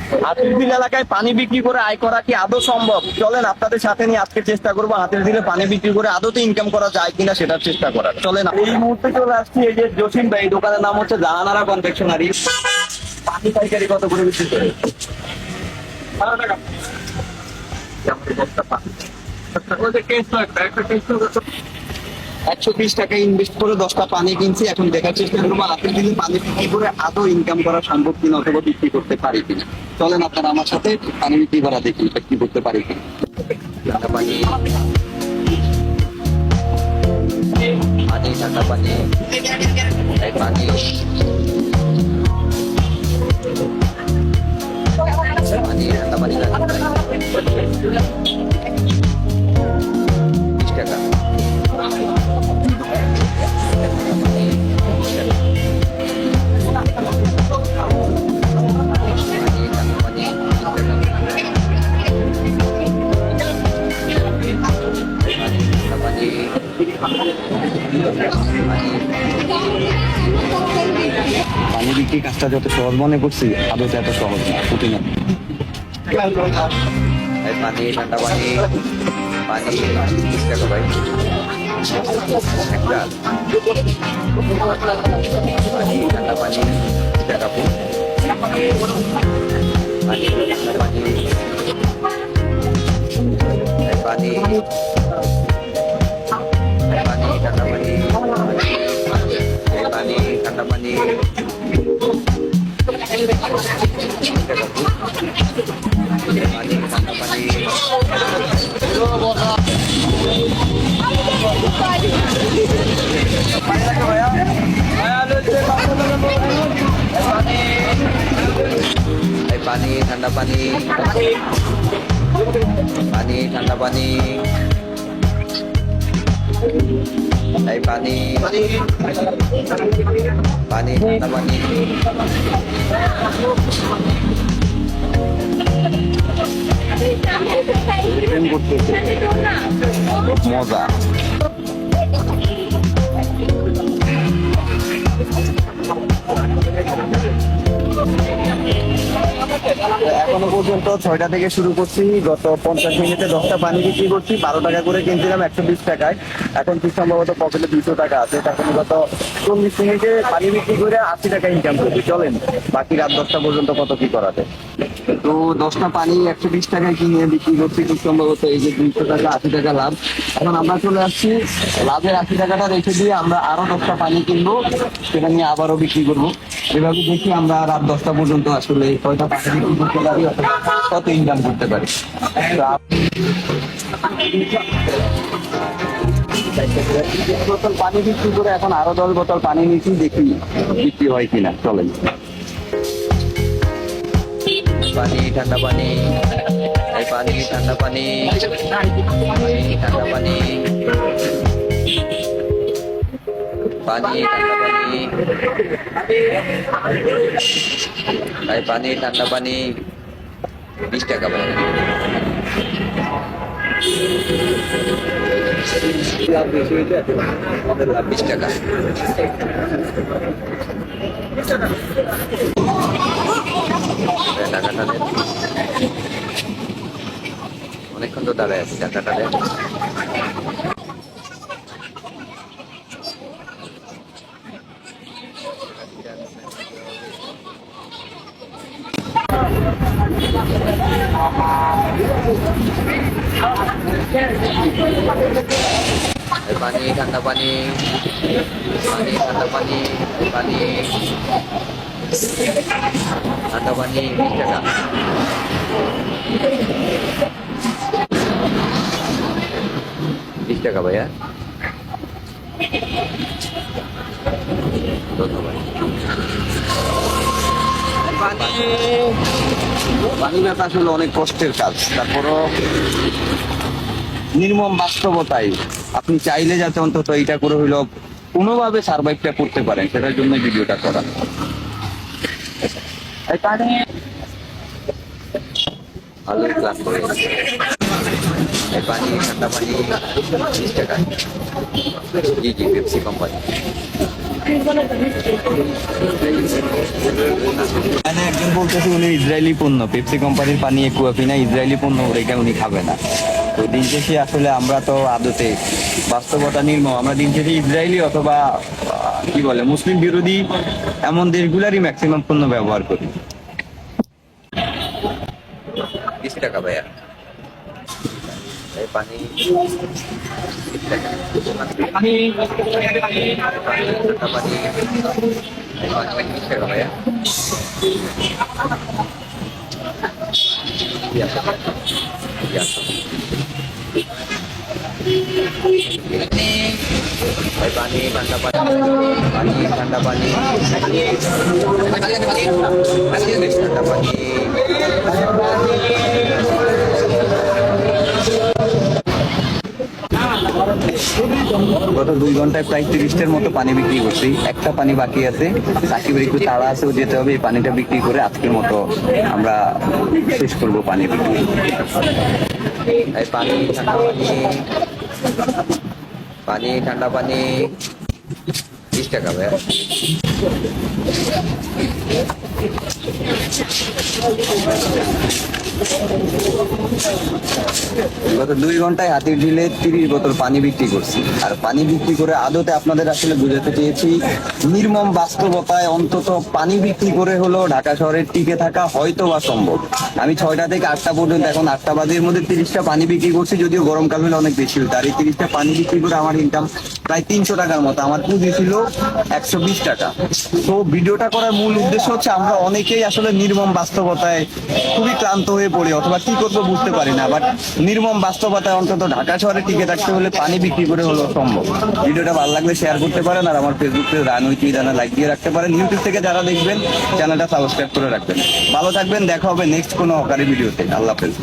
হাতির ঝিল এলাকায় পানি বিক্রি করে আয় করা কি আদৌ সম্ভব? চলেন আপনাদের সাথে নিয়ে আজকে চেষ্টা করবো হাতির ঝিলে পানি বিক্রি করে আদৌতে ইনকাম করা যায় কিনা সেটার চেষ্টা করার। চলেন, এই মুহূর্তে চলে আসছি এই যে জসিম ভাই, এই দোকানের নাম হচ্ছে জাহানারা কনফেকশনারি। পানি পাইকারি কত করে বিক্রি করে? 12 টাকা। 120 টাকা ইনভেস্ট করে 10টা পানি কিনছি। এখন দেখার চেষ্টা করবো হাতির ঝিলে পানি বিক্রি করে আদৌ ইনকাম করা সম্ভব কিনা অথবা বিক্রি করতে পারি কিনা। চলেন আপনারা আমার সাথে পানি বিক্রি করা দেখি বিক্রি করতে পারি কিনা। পানি পানি ঠান্ডা পানি এই পানি পানি ঠান্ডা পানি 20 টাকা। পানি বিক্রি কাজটা যত সহজ মনে করছি আদৌ এত সহজ না, কঠিন। পানি ঠান্ডা পানি পানি 20 টাকা ভাই একটা। পানি ঠান্ডা পানি 20 টাকা পানি ঠান্ডা পানি পানি পানি ঠান্ডা পানি পানি ঠান্ডা পানি পানি ঠান্ডা পানি পানি ঠান্ডা পানি পানি ঠান্ডা পানি এই পানি পানি ঠান্ডা পানি মজা। এখনো পর্যন্ত 6টা থেকে শুরু করছি, গত 50 মিনিটে 10টা পানি বিক্রি করছি। 12 টাকা করে কিনছিলাম 120 টাকায়। এখন কি সম্ভবত পকেটে 200 টাকা আছে। এখন গত 40 মিনিটে পানি বিক্রি করে 80 টাকা ইনকাম করছি। চলেন বাকি রাত 10টা পর্যন্ত কত কি করাতে। তো 10টা পানি 120 টাকায় কিনে বিক্রি করছি, খুব সম্ভবত এই যে 200 টাকা 80 টাকা লাভ। এখন আমরা চলে আসছি লাভের 80 টাকাটা রেখে দিয়ে আমরা আরো 10টা পানি কিনবো, সেটা নিয়ে আবারও বিক্রি করবো। এভাবে দেখি আমরা রাত 10টা পর্যন্ত আসলে কয়টা পানি বিক্রি করতে পারি অথবা কত ইনকাম করতে পারি। বোতল পানি বিক্রি করে এখন আরো 10 বোতল পানি নিচ্ছি, দেখি বিক্রি হয় কিনা। চলেন পানি ঠান্ডা পানি এই পানি ঠান্ডা পানি পানি ঠান্ডা পানি পানি ঠান্ডা পানি এই পানি ঠান্ডা পানি 20 টাকা ভাই। 20 টাকা। টাকাটা দেন, অনেকক্ষণ তো দাঁড়ায় আছি, টাকাটা দেন। পানি ঠান্ডা পানি পানি ঠান্ডা পানি পানি ঠান্ডা পানি 20 টাকা। টাকা ভাইয়া, ধন্যবাদ। পানি ব্যথা আসলে অনেক কষ্টের কাজ, তারপরও নির্মম বাস্তবতায় আপনি চাইলে যাতে অন্তত এইটা করে হইলো কোনোভাবে সার্ভাইভটা করতে পারেন, সেটার জন্য ভিডিওটা করা। ভালো ক্লাস করে পানি ঠান্ডা পানি 20 টাকা। জি জি, পেপসি কোম্পানি। এখানে একজন বলতেছে উনি ইসরায়েলি পণ্য, পেপসি কোম্পানির পানি একুয়াফিনা ইসরায়েলি পণ্য, ওটা উনি খাবে না। তো দিন শেষে আসলে আমরা তো আদতে বাস্তবতা নির্মম, আমরা দিন শেষে ইসরায়েলি অথবা কি বলে মুসলিম বিরোধী এমন দেশগুলারই ম্যাক্সিমাম পণ্য ব্যবহার করি। 20 টাকা ভাইয়া এই পানি, 20 টাকা পানি, পানি 20 টাকা ভাইয়া। ভাই পানি, ঠান্ডা পানি, পানি, ঠান্ডা পানি, ঠান্ডা পানি। গত 2 ঘন্টায় প্রায় 30টার মতো পানি বিক্রি করছি, একটা পানি বাকি আছে। সাকিবের একটু তাড়া আছে, ও যেতে হবে, এই পানিটা বিক্রি করে আজকের মতো আমরা শেষ করবো পানি বিক্রি। এই পানি, ঠান্ডা পানি, পানি, ঠান্ডা পানি 20 টাকা ভাইয়া। গত 2 ঘন্টায় হাতির ঝিলে 30 বোতল পানি বিক্রি করছি। আর পানি বিক্রি করে আদতে আপনাদের আসলে বুঝাতে চেয়েছি নির্মম বাস্তবতায় অন্তত পানি বিক্রি করে হলো ঢাকা শহরের টিকে থাকা হয়তো বা সম্ভব। আমি 6টা থেকে 8টা পর্যন্ত, এখন 8টা বাজের মধ্যে 30টা পানি বিক্রি করছি, যদিও গরমকাল হলে অনেক বেশি হতো। আর এই 30টা পানি বিক্রি করে আমার ইনকাম প্রায় 300 টাকার মতো, আমার পুঁজি ছিল 120 টাকা। তো ভিডিওটা করার মূল উদ্দেশ্য হচ্ছে আমরা অনেকেই আসলে নির্মম বাস্তবতায় খুবই ক্লান্ত হয়ে পড়ি অথবা কি করবো বুঝতে পারি না, বাট নির্মম বাস্তবতায় অন্তত ঢাকা শহরে টিকে থাকতে হলে পানি বিক্রি করে হলো সম্ভব। ভিডিওটা ভালো লাগলে শেয়ার করতে পারেন, আর আমার Facebook page run with me জানা লাইক দিয়ে রাখতে পারেন। ইউটিউব থেকে যারা দেখবেন চ্যানেলটা সাবস্ক্রাইব করে রাখবেন। ভালো থাকবেন, দেখা হবে নেক্সট কোনো হকারি ভিডিওতে। আল্লাহ হাফেজ।